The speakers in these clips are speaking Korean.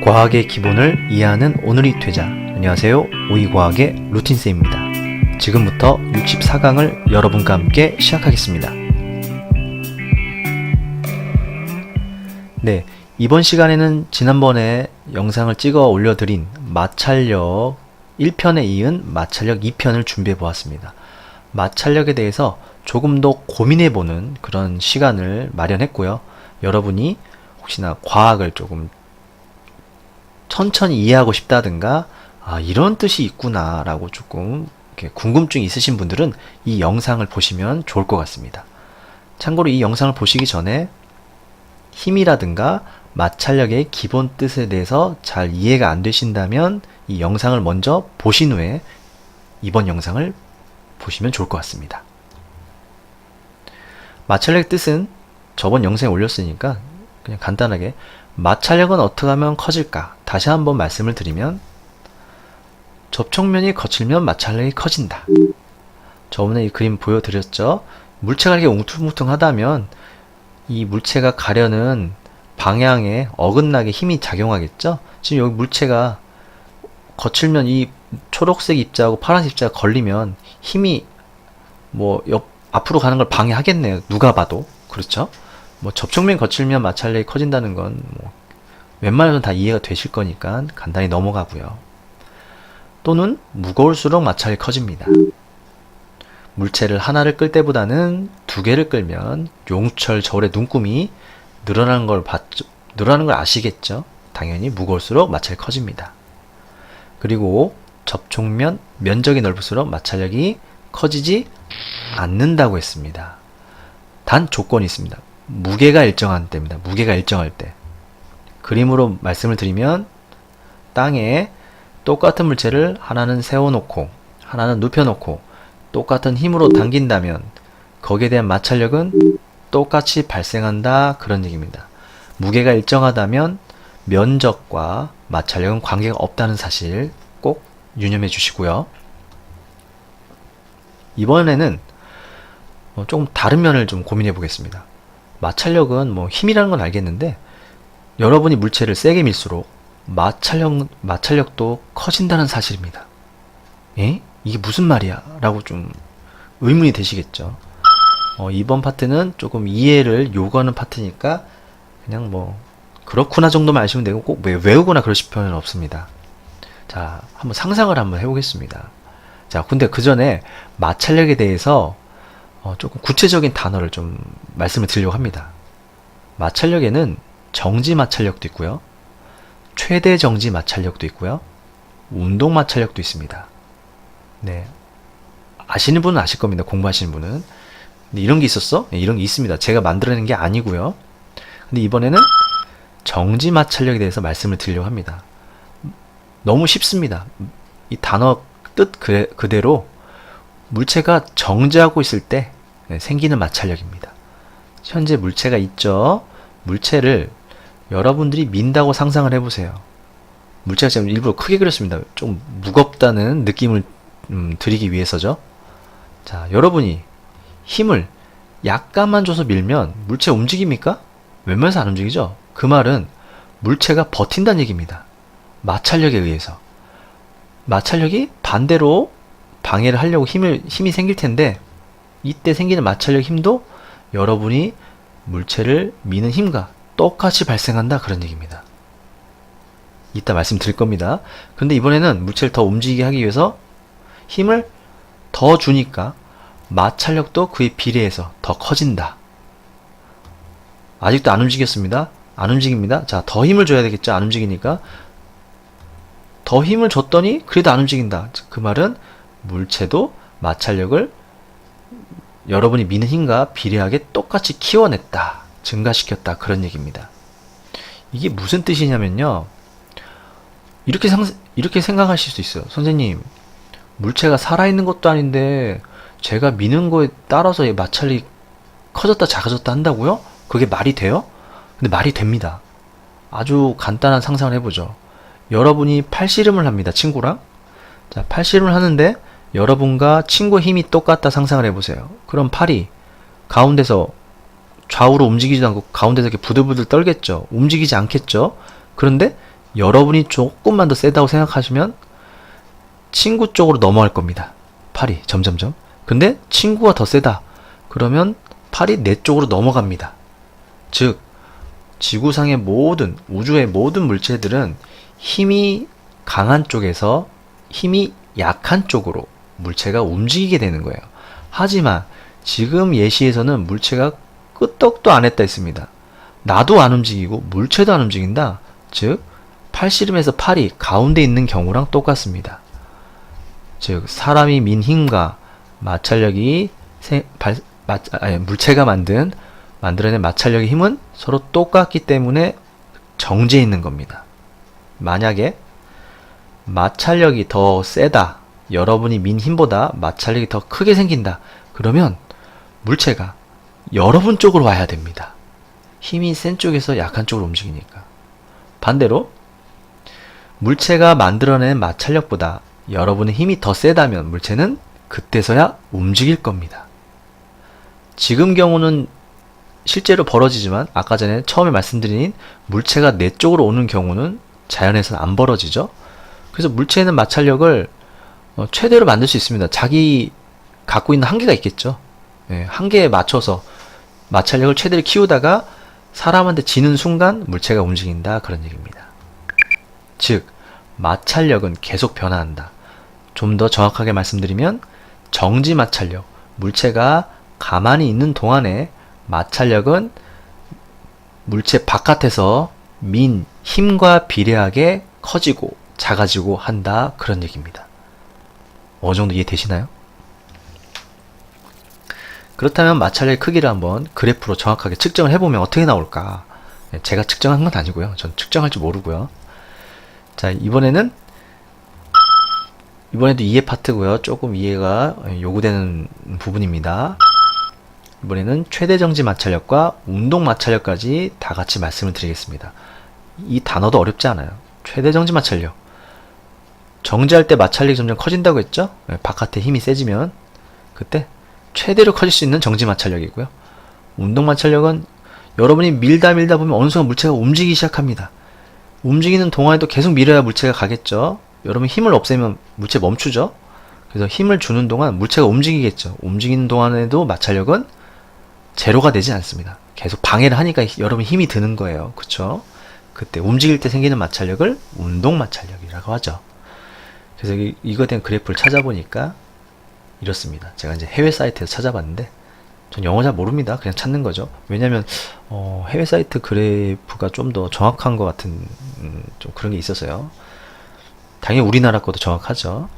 과학의 기본을 이해하는 오늘이 되자. 안녕하세요. 오이과학의 루틴쌤입니다. 지금부터 64강을 여러분과 함께 시작하겠습니다. 네, 이번 시간에는 지난번에 영상을 찍어 올려드린 마찰력 1편에 이은 마찰력 2편을 준비해 보았습니다. 마찰력에 대해서 조금 더 고민해보는 그런 시간을 마련했고요. 여러분이 혹시나 과학을 조금 천천히 이해하고 싶다든가 이런 뜻이 있구나 라고 조금 이렇게 궁금증이 있으신 분들은 이 영상을 보시면 좋을 것 같습니다. 참고로 이 영상을 보시기 전에 힘이라든가 마찰력의 기본 뜻에 대해서 잘 이해가 안 되신다면 이 영상을 먼저 보신 후에 이번 영상을 보시면 좋을 것 같습니다. 마찰력의 뜻은 저번 영상에 올렸으니까 그냥 간단하게 마찰력은 어떻게 하면 커질까? 다시 한번 말씀을 드리면 접촉면이 거칠면 마찰력이 커진다. 저번에 이 그림 보여드렸죠? 물체가 이렇게 웅퉁뭉퉁하다면 이 물체가 가려는 방향에 어긋나게 힘이 작용하겠죠? 지금 여기 물체가 거칠면 이 초록색 입자하고 파란색 입자가 걸리면 힘이 앞으로 가는 걸 방해하겠네요. 누가 봐도. 그렇죠? 접촉면이 거칠면 마찰력이 커진다는 건 웬만하면 다 이해가 되실 거니까 간단히 넘어가고요. 또는 무거울수록 마찰력이 커집니다. 물체를 하나를 끌 때보다는 두 개를 끌면 용철 저울의 눈금이 늘어나는 걸 아시겠죠? 당연히 무거울수록 마찰력이 커집니다. 그리고 접촉면 면적이 넓을수록 마찰력이 커지지 않는다고 했습니다. 단 조건이 있습니다. 무게가 일정한 때입니다. 무게가 일정할 때. 그림으로 말씀을 드리면 땅에 똑같은 물체를 하나는 세워놓고 하나는 눕혀놓고 똑같은 힘으로 당긴다면 거기에 대한 마찰력은 똑같이 발생한다, 그런 얘기입니다. 무게가 일정하다면 면적과 마찰력은 관계가 없다는 사실 꼭 유념해 주시고요. 이번에는 조금 다른 면을 좀 고민해 보겠습니다. 마찰력은 힘이라는 건 알겠는데 여러분이 물체를 세게 밀수록 마찰력도 커진다는 사실입니다. 예? 이게 무슨 말이야? 라고 좀 의문이 되시겠죠. 이번 파트는 조금 이해를 요구하는 파트니까 그냥 그렇구나 정도만 아시면 되고 꼭 외우거나 그러실 필요는 없습니다. 자, 한번 상상을 한번 해보겠습니다. 자, 근데 그 전에 마찰력에 대해서 조금 구체적인 단어를 좀 말씀을 드리려고 합니다. 마찰력에는 정지 마찰력도 있고요. 최대 정지 마찰력도 있고요. 운동 마찰력도 있습니다. 네. 아시는 분은 아실 겁니다. 공부하시는 분은. 근데 이런 게 있었어? 네, 이런 게 있습니다. 제가 만들어낸 게 아니고요. 근데 이번에는 정지 마찰력에 대해서 말씀을 드리려고 합니다. 너무 쉽습니다. 이 단어 뜻 그대로 물체가 정지하고 있을 때 생기는 마찰력입니다. 현재 물체가 있죠. 물체를 여러분들이 민다고 상상을 해보세요. 물체가 지금 일부러 크게 그렸습니다. 좀 무겁다는 느낌을 드리기 위해서죠. 자, 여러분이 힘을 약간만 줘서 밀면 물체 움직입니까? 웬만해서 안 움직이죠? 그 말은 물체가 버틴다는 얘기입니다. 마찰력에 의해서. 마찰력이 반대로 방해를 하려고 힘이 생길 텐데 이때 생기는 마찰력 힘도 여러분이 물체를 미는 힘과 똑같이 발생한다, 그런 얘기입니다. 이따 말씀드릴 겁니다. 근데 이번에는 물체를 더 움직이게 하기 위해서 힘을 더 주니까 마찰력도 그에 비례해서 더 커진다. 아직도 안 움직였습니다. 안 움직입니다. 자, 더 힘을 줘야 되겠죠. 안 움직이니까. 더 힘을 줬더니 그래도 안 움직인다. 그 말은 물체도 마찰력을 여러분이 미는 힘과 비례하게 똑같이 키워냈다, 증가시켰다, 그런 얘기입니다. 이게 무슨 뜻이냐면요, 이렇게 생각하실 수 있어요. 선생님, 물체가 살아있는 것도 아닌데 제가 미는 거에 따라서 마찰이 커졌다 작아졌다 한다고요? 그게 말이 돼요? 근데 말이 됩니다. 아주 간단한 상상을 해보죠. 여러분이 팔씨름을 합니다. 친구랑. 자, 팔씨름을 하는데 여러분과 친구의 힘이 똑같다 상상을 해보세요. 그럼 팔이 가운데서 좌우로 움직이지도 않고 가운데서 이렇게 부들부들 떨겠죠. 움직이지 않겠죠. 그런데 여러분이 조금만 더 세다고 생각하시면 친구 쪽으로 넘어갈 겁니다. 팔이 점점점. 근데 친구가 더 세다. 그러면 팔이 내 쪽으로 넘어갑니다. 즉 지구상의 모든 우주의 모든 물체들은 힘이 강한 쪽에서 힘이 약한 쪽으로 물체가 움직이게 되는 거예요. 하지만 지금 예시에서는 물체가 끄떡도 안 했다 했습니다. 나도 안 움직이고 물체도 안 움직인다. 즉 팔씨름에서 팔이 가운데 있는 경우랑 똑같습니다. 즉 사람이 민 힘과 마찰력이 물체가 만들어낸 마찰력의 힘은 서로 똑같기 때문에 정지해 있는 겁니다. 만약에 마찰력이 더 세다, 여러분이 민 힘보다 마찰력이 더 크게 생긴다, 그러면 물체가 여러분 쪽으로 와야 됩니다. 힘이 센 쪽에서 약한 쪽으로 움직이니까. 반대로 물체가 만들어낸 마찰력보다 여러분의 힘이 더 세다면 물체는 그때서야 움직일 겁니다. 지금 경우는 실제로 벌어지지만 아까 전에 처음에 말씀드린 물체가 내 쪽으로 오는 경우는 자연에서는 안 벌어지죠. 그래서 물체는 마찰력을 최대로 만들 수 있습니다. 자기 갖고 있는 한계가 있겠죠. 한계에 맞춰서 마찰력을 최대로 키우다가 사람한테 지는 순간 물체가 움직인다, 그런 얘기입니다. 즉 마찰력은 계속 변화한다. 좀 더 정확하게 말씀드리면 정지 마찰력, 물체가 가만히 있는 동안에 마찰력은 물체 바깥에서 민 힘과 비례하게 커지고 작아지고 한다, 그런 얘기입니다. 어느 정도 이해되시나요? 그렇다면 마찰력의 크기를 한번 그래프로 정확하게 측정을 해보면 어떻게 나올까? 제가 측정한 건 아니고요. 전 측정할 줄 모르고요. 자, 이번에도 이해 파트고요. 조금 이해가 요구되는 부분입니다. 이번에는 최대 정지 마찰력과 운동 마찰력까지 다 같이 말씀을 드리겠습니다. 이 단어도 어렵지 않아요. 최대 정지 마찰력. 정지할 때 마찰력이 점점 커진다고 했죠? 바깥에 힘이 세지면 그때 최대로 커질 수 있는 정지 마찰력이고요. 운동 마찰력은 여러분이 밀다 보면 어느 순간 물체가 움직이기 시작합니다. 움직이는 동안에도 계속 밀어야 물체가 가겠죠. 여러분 힘을 없애면 물체 멈추죠. 그래서 힘을 주는 동안 물체가 움직이겠죠. 움직이는 동안에도 마찰력은 제로가 되지 않습니다. 계속 방해를 하니까 여러분 힘이 드는 거예요. 그쵸? 그때 움직일 때 생기는 마찰력을 운동 마찰력이라고 하죠. 그래서 이거에 대한 그래프를 찾아보니까 이렇습니다. 제가 이제 해외 사이트에서 찾아봤는데 전 영어 잘 모릅니다. 그냥 찾는 거죠. 왜냐면 해외 사이트 그래프가 좀 더 정확한 것 같은 좀 그런 게 있어서요. 당연히 우리나라 것도 정확하죠.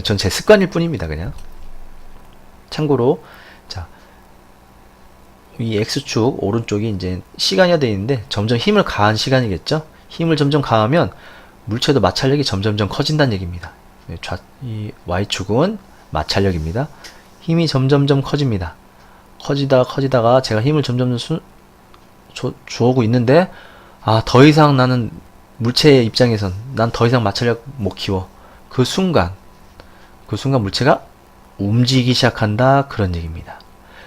전 제 습관일 뿐입니다. 그냥 참고로 자, 이 X축 오른쪽이 이제 시간이 되어 있는데 점점 힘을 가한 시간이겠죠. 힘을 점점 가하면 물체도 마찰력이 점점점 커진다는 얘기입니다. 이 Y축은 마찰력입니다. 힘이 점점점 커집니다. 커지다가 제가 힘을 점점 주어오고 있는데 더 이상 나는 물체의 입장에선 난 더 이상 마찰력 못 키워. 그 순간 물체가 움직이기 시작한다, 그런 얘기입니다.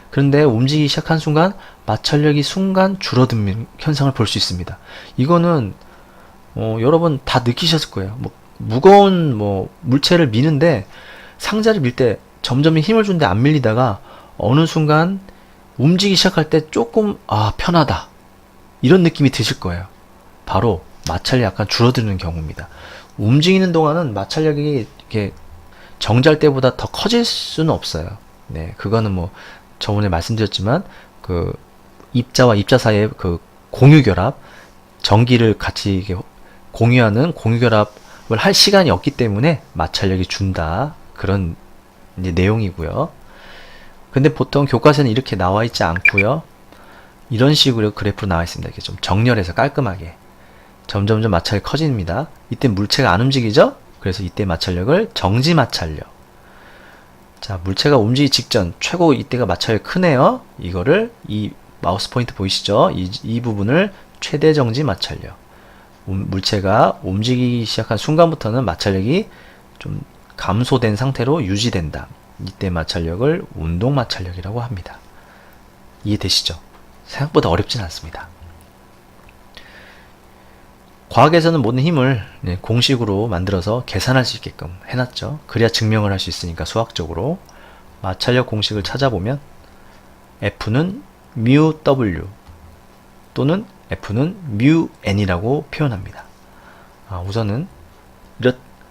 그런데 움직이기 시작한 순간 마찰력이 순간 줄어드는 현상을 볼 수 있습니다. 이거는 여러분 다 느끼셨을 거예요. 무거운 물체를 미는데 상자를 밀 때 점점 힘을 주는데 안 밀리다가 어느 순간 움직이기 시작할 때 조금 편하다, 이런 느낌이 드실 거예요. 바로 마찰력이 약간 줄어드는 경우입니다. 움직이는 동안은 마찰력이 이렇게 정지할 때보다 더 커질 수는 없어요. 네, 그거는 저번에 말씀드렸지만 그 입자와 입자 사이의 그 공유결합, 전기를 같이 이렇게 공유하는 공유결합을 할 시간이 없기 때문에 마찰력이 준다, 그런 이제 내용이고요. 근데 보통 교과서는 이렇게 나와 있지 않고요. 이런 식으로 그래프로 나와 있습니다. 이렇게 좀 정렬해서 깔끔하게. 점점점 마찰력이 커집니다. 이때 물체가 안 움직이죠? 그래서 이때 마찰력을 정지 마찰력. 자, 물체가 움직이기 직전 최고 이때가 마찰력이 크네요. 이거를 이 마우스 포인트 보이시죠? 이 부분을 최대 정지 마찰력. 물체가 움직이기 시작한 순간부터는 마찰력이 좀 감소된 상태로 유지된다. 이때 마찰력을 운동 마찰력이라고 합니다. 이해되시죠? 생각보다 어렵진 않습니다. 과학에서는 모든 힘을 공식으로 만들어서 계산할 수 있게끔 해놨죠. 그래야 증명을 할 수 있으니까 수학적으로. 마찰력 공식을 찾아보면 F는 mu W 또는 F는 mu N이라고 표현합니다. 우선은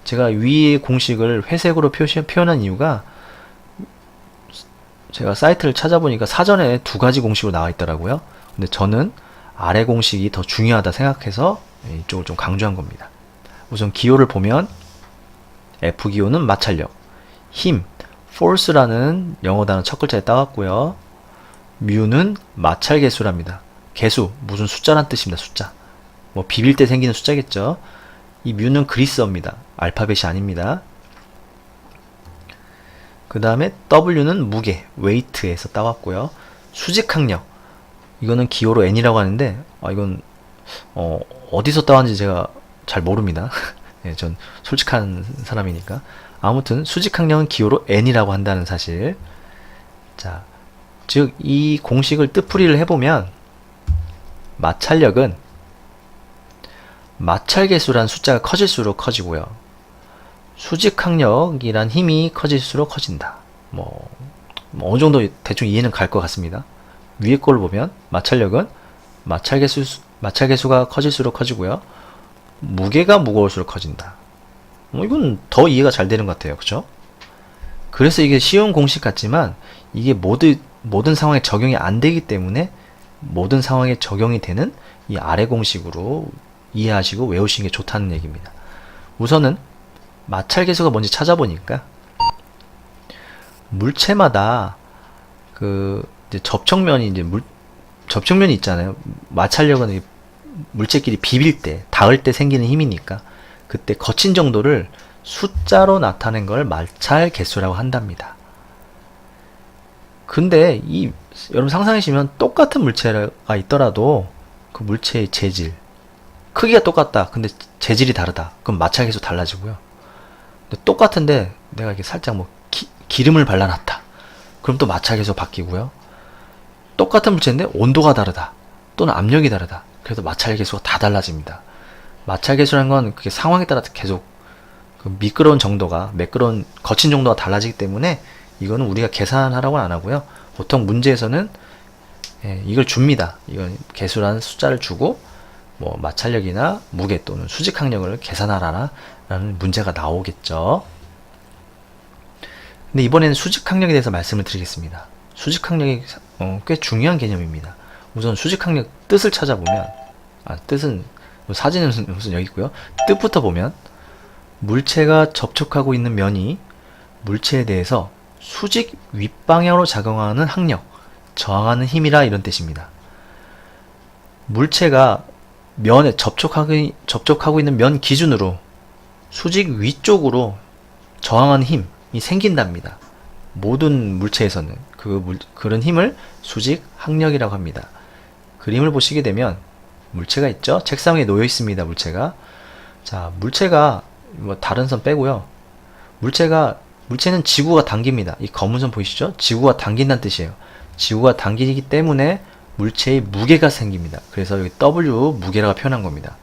제가 위의 공식을 회색으로 표현한 이유가 제가 사이트를 찾아보니까 사전에 두 가지 공식으로 나와 있더라고요. 근데 저는 아래 공식이 더 중요하다 생각해서 이쪽을 좀 강조한 겁니다. 우선 기호를 보면 F 기호는 마찰력, 힘, force라는 영어 단어 첫 글자에 따왔고요. mu는 마찰 개수랍니다. 개수, 무슨 숫자란 뜻입니다. 숫자. 뭐 비빌 때 생기는 숫자겠죠. 이 mu는 그리스어입니다. 알파벳이 아닙니다. 그 다음에 W는 무게, weight에서 따왔고요. 수직항력, 이거는 기호로 N이라고 하는데 이건 어디서 따왔는지 제가 잘 모릅니다. 네, 전 솔직한 사람이니까. 아무튼 수직항력은 기호로 N이라고 한다는 사실. 자, 즉 이 공식을 뜻풀이를 해보면 마찰력은 마찰계수란 숫자가 커질수록 커지고요. 수직항력이란 힘이 커질수록 커진다. 뭐 어느 정도 대충 이해는 갈 것 같습니다. 위에 걸 보면 마찰력은 마찰계수가 커질수록 커지고요. 무게가 무거울수록 커진다. 이건 더 이해가 잘 되는 것 같아요. 그쵸? 그래서 이게 쉬운 공식 같지만 이게 모든 상황에 적용이 안 되기 때문에 모든 상황에 적용이 되는 이 아래 공식으로 이해하시고 외우시는 게 좋다는 얘기입니다. 우선은 마찰계수가 뭔지 찾아보니까 물체마다 이제 접촉면이 접촉면이 있잖아요. 마찰력은 물체끼리 비빌 때, 닿을 때 생기는 힘이니까 그때 거친 정도를 숫자로 나타낸 걸 마찰 개수라고 한답니다. 근데 여러분 상상하시면 똑같은 물체가 있더라도 그 물체의 재질, 크기가 똑같다. 근데 재질이 다르다. 그럼 마찰 개수 달라지고요. 근데 똑같은데 내가 이렇게 살짝 기름을 발라놨다. 그럼 또 마찰 개수 바뀌고요. 똑같은 물체인데 온도가 다르다. 또는 압력이 다르다. 그래서 마찰 개수가 다 달라집니다. 마찰 개수라는 건 그게 상황에 따라 계속 미끄러운 정도가, 거친 정도가 달라지기 때문에 이거는 우리가 계산하라고는 안 하고요. 보통 문제에서는 이걸 줍니다. 이건 개수라는 숫자를 주고 뭐 마찰력이나 무게 또는 수직항력을 계산하라는 문제가 나오겠죠. 근데 이번에는 수직항력에 대해서 말씀을 드리겠습니다. 수직항력이 꽤 중요한 개념입니다. 우선 수직항력 뜻을 찾아보면 뜻은 사진은 우선 여기 있고요. 뜻부터 보면 물체가 접촉하고 있는 면이 물체에 대해서 수직 윗방향으로 작용하는 항력, 저항하는 힘이라 이런 뜻입니다. 물체가 면에 접촉하고 있는 면 기준으로 수직 위쪽으로 저항하는 힘이 생긴답니다. 모든 물체에서는 그런 힘을 수직 항력이라고 합니다. 그림을 보시게 되면 물체가 있죠? 책상 위에 놓여 있습니다. 물체가. 자, 물체가 다른 선 빼고요. 물체는 지구가 당깁니다. 이 검은 선 보이시죠? 지구가 당긴다는 뜻이에요. 지구가 당기기 때문에 물체의 무게가 생깁니다. 그래서 여기 W 무게라고 표현한 겁니다.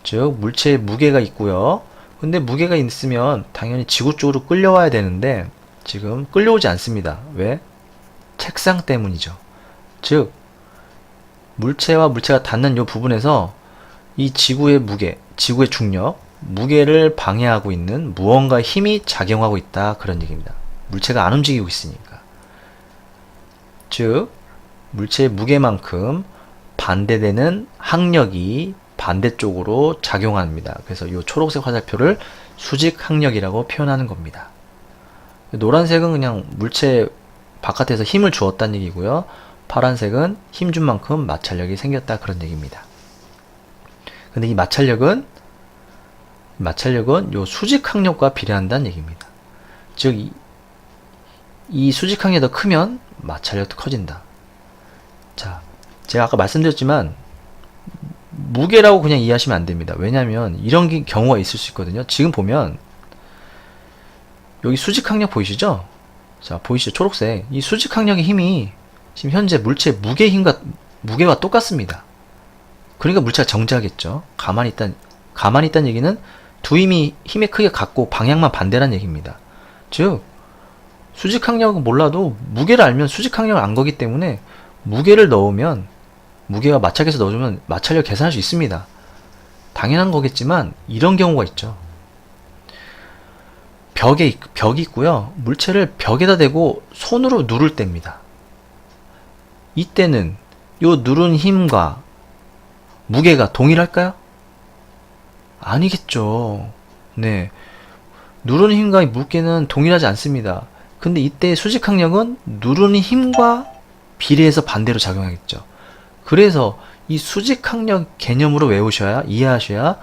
즉 물체에 무게가 있고요. 근데 무게가 있으면 당연히 지구 쪽으로 끌려와야 되는데 지금 끌려오지 않습니다. 왜? 책상 때문이죠. 즉 물체와 물체가 닿는 이 부분에서 이 지구의 무게, 지구의 중력, 무게를 방해하고 있는 무언가의 힘이 작용하고 있다. 그런 얘기입니다. 물체가 안 움직이고 있으니까. 즉 물체의 무게만큼 반대되는 항력이 반대쪽으로 작용합니다. 그래서 이 초록색 화살표를 수직항력이라고 표현하는 겁니다. 노란색은 그냥 물체 바깥에서 힘을 주었다는 얘기고요. 파란색은 힘 준 만큼 마찰력이 생겼다. 그런 얘기입니다. 근데 이 마찰력은 요 수직항력과 비례한다는 얘기입니다. 즉 이 수직항력이 더 크면 마찰력도 커진다. 자, 제가 아까 말씀드렸지만 무게라고 그냥 이해하시면 안 됩니다. 왜냐하면 이런 경우가 있을 수 있거든요. 지금 보면 여기 수직항력 보이시죠? 자, 보이시죠? 초록색. 이 수직항력의 힘이 지금 현재 물체의 무게와 똑같습니다. 그러니까 물체가 정지하겠죠. 가만히 있다는 얘기는 두 힘의 크기가 같고 방향만 반대란 얘기입니다. 즉 수직항력은 몰라도 무게를 알면 수직항력을 안 거기 때문에 무게를 넣으면, 무게와 마찰계에서 넣어주면 마찰력 계산할 수 있습니다. 당연한 거겠지만 이런 경우가 있죠. 벽이 있고요. 물체를 벽에다 대고 손으로 누를 때입니다. 이때는 요 누른 힘과 무게가 동일할까요? 아니겠죠. 네. 누르는 힘과 무게는 동일하지 않습니다. 근데 이때 수직항력은 누르는 힘과 비례해서 반대로 작용하겠죠. 그래서 이 수직항력 개념으로 외우셔야, 이해하셔야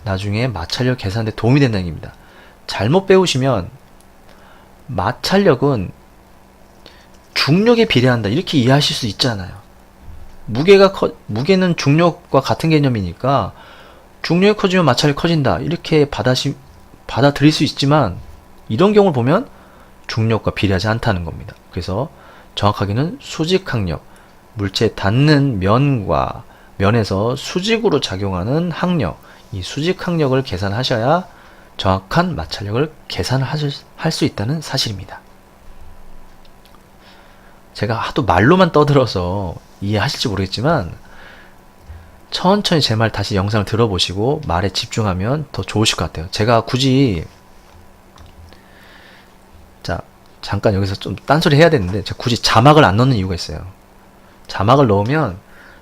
나중에 마찰력 계산에 도움이 된다는 얘기입니다. 잘못 배우시면 마찰력은 중력에 비례한다 이렇게 이해하실 수 있잖아요. 무게는 중력과 같은 개념이니까 중력이 커지면 마찰이 커진다 이렇게 받아들일 수 있지만, 이런 경우를 보면 중력과 비례하지 않다는 겁니다. 그래서 정확하게는 수직항력, 물체에 닿는 면에서 수직으로 작용하는 항력, 이 수직항력을 계산하셔야 정확한 마찰력을 계산할 수 있다는 사실입니다. 제가 하도 말로만 떠들어서 이해하실지 모르겠지만 천천히 제 말 다시 영상을 들어보시고 말에 집중하면 더 좋으실 것 같아요. 제가 굳이 잠깐 여기서 좀 딴소리 해야 되는데, 제가 굳이 자막을 안 넣는 이유가 있어요. 자막을 넣으면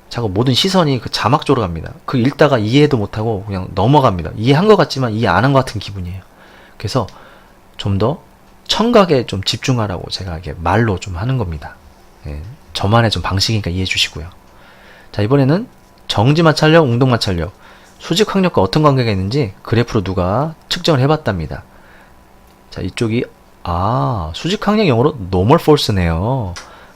자꾸 모든 시선이 그 자막 쪽으로 갑니다. 그 읽다가 이해도 못하고 그냥 넘어갑니다. 이해한 것 같지만 이해 안 한 것 같은 기분이에요. 그래서 좀 더 청각에 좀 집중하라고 제가 이렇게 말로 좀 하는 겁니다. 예, 저만의 좀 방식이니까 이해해 주시고요. 자, 이번에는 정지마찰력, 운동마찰력, 수직항력과 어떤 관계가 있는지 그래프로 누가 측정을 해봤답니다. 자, 이쪽이 수직항력 영어로 normal force네요.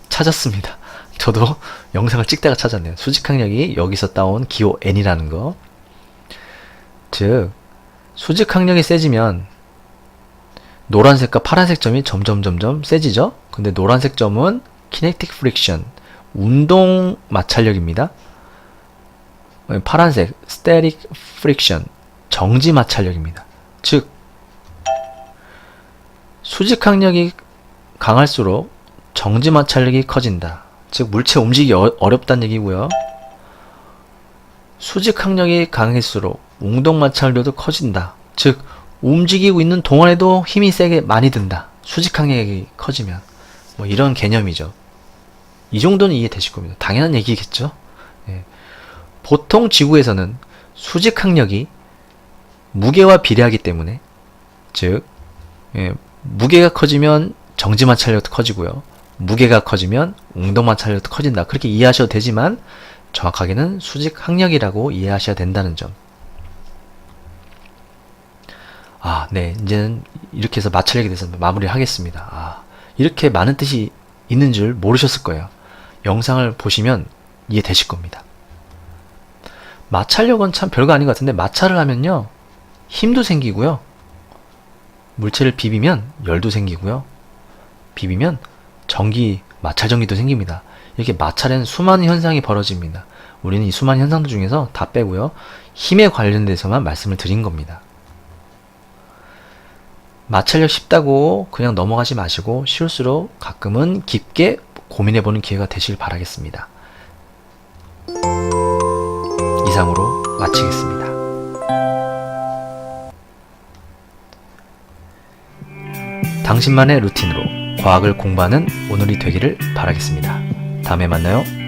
찾았습니다. 저도 영상을 찍다가 찾았네요. 수직항력이 여기서 따온 기호 n이라는 거. 즉 수직항력이 세지면 노란색과 파란색 점이 점점 세지죠. 근데 노란색 점은 kinetic friction, 운동 마찰력입니다. 파란색 static friction, 정지 마찰력입니다. 즉 수직항력이 강할수록 정지 마찰력이 커진다. 즉 물체 움직이기 어렵다는 얘기고요. 수직항력이 강할수록 운동 마찰력도 커진다. 즉 움직이고 있는 동안에도 힘이 세게 많이 든다. 수직항력이 커지면 뭐 이런 개념이죠. 이 정도는 이해되실 겁니다. 당연한 얘기겠죠. 예. 보통 지구에서는 수직항력이 무게와 비례하기 때문에, 즉 무게가 커지면 정지마찰력도 커지고요. 무게가 커지면 운동마찰력도 커진다. 그렇게 이해하셔도 되지만 정확하게는 수직항력이라고 이해하셔야 된다는 점. 네. 이제는 이렇게 해서 마찰력에 대해서 마무리를 하겠습니다. 이렇게 많은 뜻이 있는 줄 모르셨을 거예요. 영상을 보시면 이해되실 겁니다. 마찰력은 참 별거 아닌 것 같은데, 마찰을 하면요 힘도 생기고요, 물체를 비비면 열도 생기고요, 비비면 마찰 전기도 생깁니다. 이렇게 마찰에는 수많은 현상이 벌어집니다. 우리는 이 수많은 현상들 중에서 다 빼고요, 힘에 관련돼서만 말씀을 드린 겁니다. 마찰력 쉽다고 그냥 넘어가지 마시고 쉬울수록 가끔은 깊게 고민해보는 기회가 되시길 바라겠습니다. 이상으로 마치겠습니다. 당신만의 루틴으로 과학을 공부하는 오늘이 되기를 바라겠습니다. 다음에 만나요.